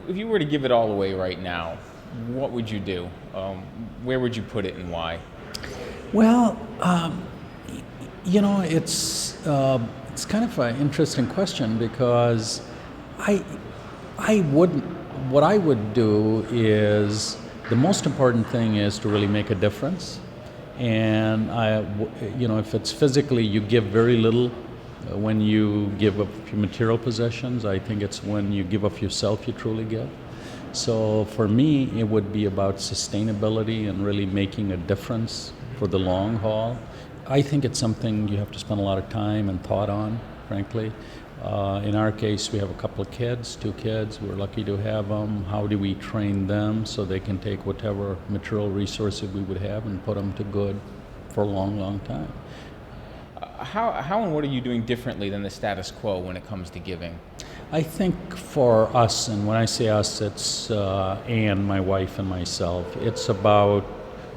If you were to give it all away right now, what would you do? Where would you put it and why? Well, it's kind of an interesting question because I I wouldn't. What I would do is the most important thing is to really make a difference. And if it's physically, you give very little when you give up your material possessions. I think it's when you give up yourself you truly give. So for me, it would be about sustainability and really making a difference for the long haul. I think it's something you have to spend a lot of time and thought on, frankly. In our case, we have a couple of kids, 2 kids. We're lucky to have them. How do we train them so they can take whatever material resources we would have and put them to good for a long, long time? How and what are you doing differently than the status quo when it comes to giving? I think for us, and when I say us, it's Anne, my wife, and myself. It's about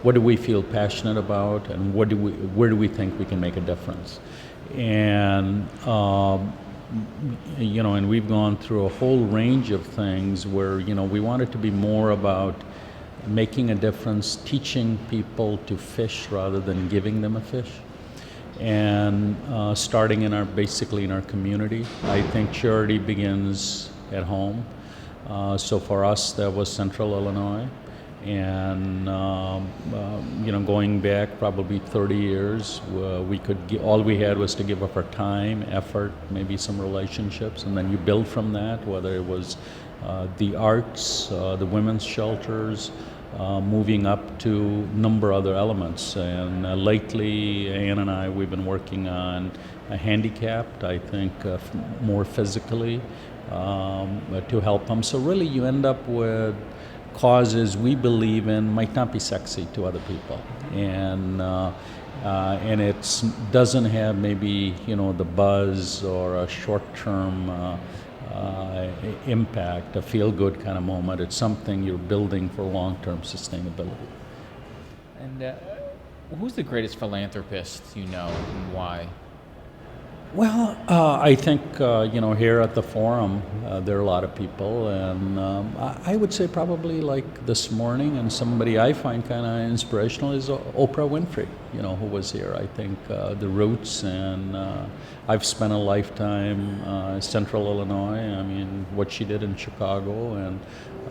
what do we feel passionate about, and where do we think we can make a difference. And and we've gone through a whole range of things where we want it to be more about making a difference, teaching people to fish rather than giving them a fish, and starting basically in our community. I think charity begins at home. So for us, that was Central Illinois, and going back probably 30 years, all we had was to give up our time, effort, maybe some relationships, and then you build from that. Whether it was the arts, the women's shelters, moving up to a number of other elements. And lately, Ann and I, we've been working on handicapped, I think, more physically, to help them. So really you end up with causes we believe in might not be sexy to other people. And it doesn't have maybe, the buzz or a short-term impact, a feel-good kind of moment. It's something you're building for long-term sustainability. And who's the greatest philanthropist you know, and why? Well, I think, here at the forum, there are a lot of people, and I would say probably like this morning, and somebody I find kind of inspirational is Oprah Winfrey, who was here. I think the roots, and I've spent a lifetime in Central Illinois. I mean, what she did in Chicago, and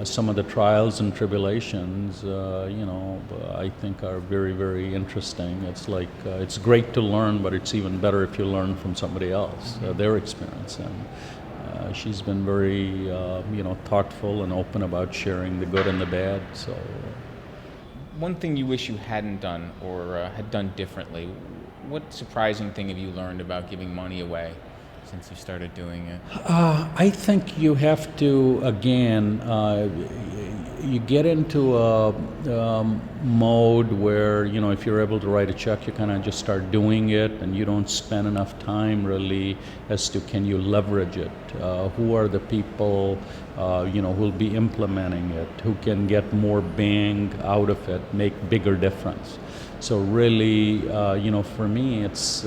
some of the trials and tribulations, I think are very, very interesting. It's like, it's great to learn, but it's even better if you learn from somebody else, their experience. And she's been very, thoughtful and open about sharing the good and the bad. So, one thing you wish you hadn't done or had done differently, what surprising thing have you learned about giving money away since you started doing it? I think you have to, again, you get into a mode where, if you're able to write a check, you kind of just start doing it, and you don't spend enough time really as to can you leverage it? Who are the people, who'll be implementing it, who can get more bang out of it, make bigger difference? So really, for me, it's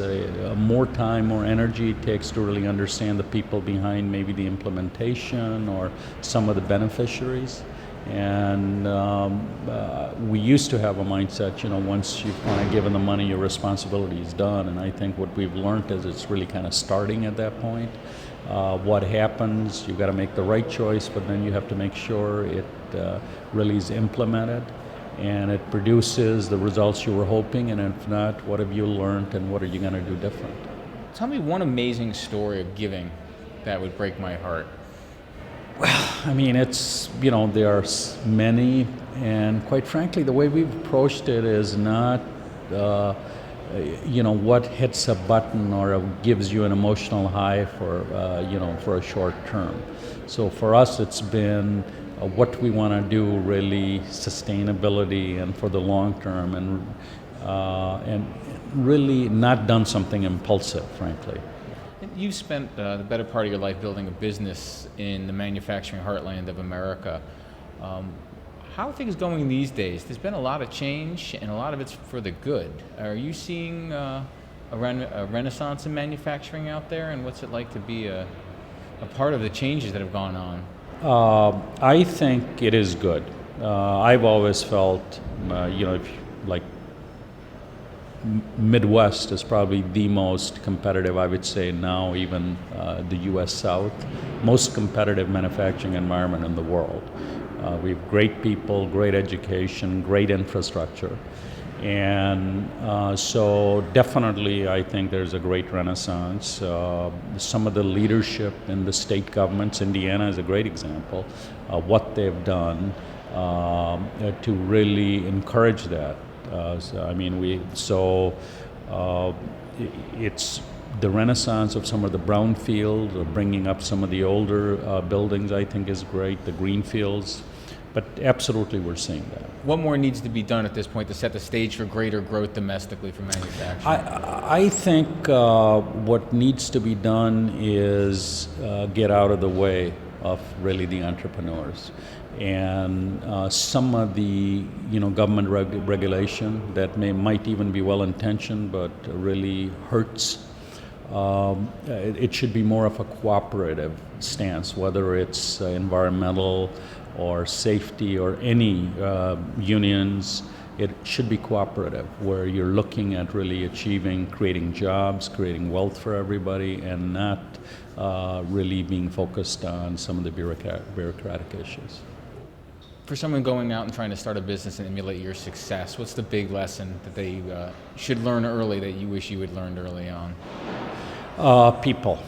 more time, more energy it takes to really understand the people behind maybe the implementation or some of the beneficiaries. And we used to have a mindset, once you've kind of given the money, your responsibility is done. And I think what we've learned is it's really kind of starting at that point. What happens, you've got to make the right choice, but then you have to make sure it really is implemented and it produces the results you were hoping, and if not, what have you learned and what are you going to do different? Tell me one amazing story of giving that would break my heart. Well, I mean, it's, there are many, and quite frankly, the way we've approached it is not, what hits a button or gives you an emotional high for a short term. So for us, it's been what we want to do, really sustainability and for the long term, and really not done something impulsive, frankly. You've spent the better part of your life building a business in the manufacturing heartland of America. How are things going these days? There's been a lot of change, and a lot of it's for the good. Are you seeing a renaissance in manufacturing out there, and what's it like to be a part of the changes that have gone on? I think it is good. I've always felt, if like Midwest is probably the most competitive, I would say now, even the U.S. South, most competitive manufacturing environment in the world. We have great people, great education, great infrastructure. And so definitely I think there's a great renaissance. Some of the leadership in the state governments, Indiana is a great example, what they've done to really encourage that. It's the renaissance of some of the brownfield, or bringing up some of the older buildings, I think is great, the greenfields. But absolutely, we're seeing that. What more needs to be done at this point to set the stage for greater growth domestically for manufacturing? I think what needs to be done is get out of the way of really the entrepreneurs. And some of the government regulation that might even be well-intentioned but really hurts. It should be more of a cooperative stance, whether it's environmental or safety or any unions. It should be cooperative, where you're looking at really creating jobs, creating wealth for everybody, and not really being focused on some of the bureaucratic issues. For someone going out and trying to start a business and emulate your success, what's the big lesson that they should learn early that you wish you had learned early on? People.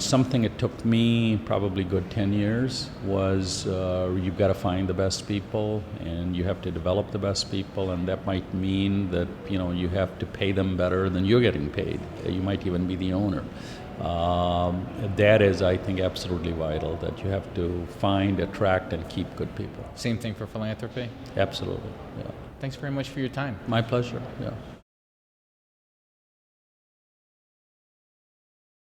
Something it took me probably good 10 years was you've got to find the best people, and you have to develop the best people, and that might mean that you have to pay them better than you're getting paid. You might even be the owner. That is, I think, absolutely vital, that you have to find, attract, and keep good people. Same thing for philanthropy? Absolutely, yeah. Thanks very much for your time. My pleasure, yeah.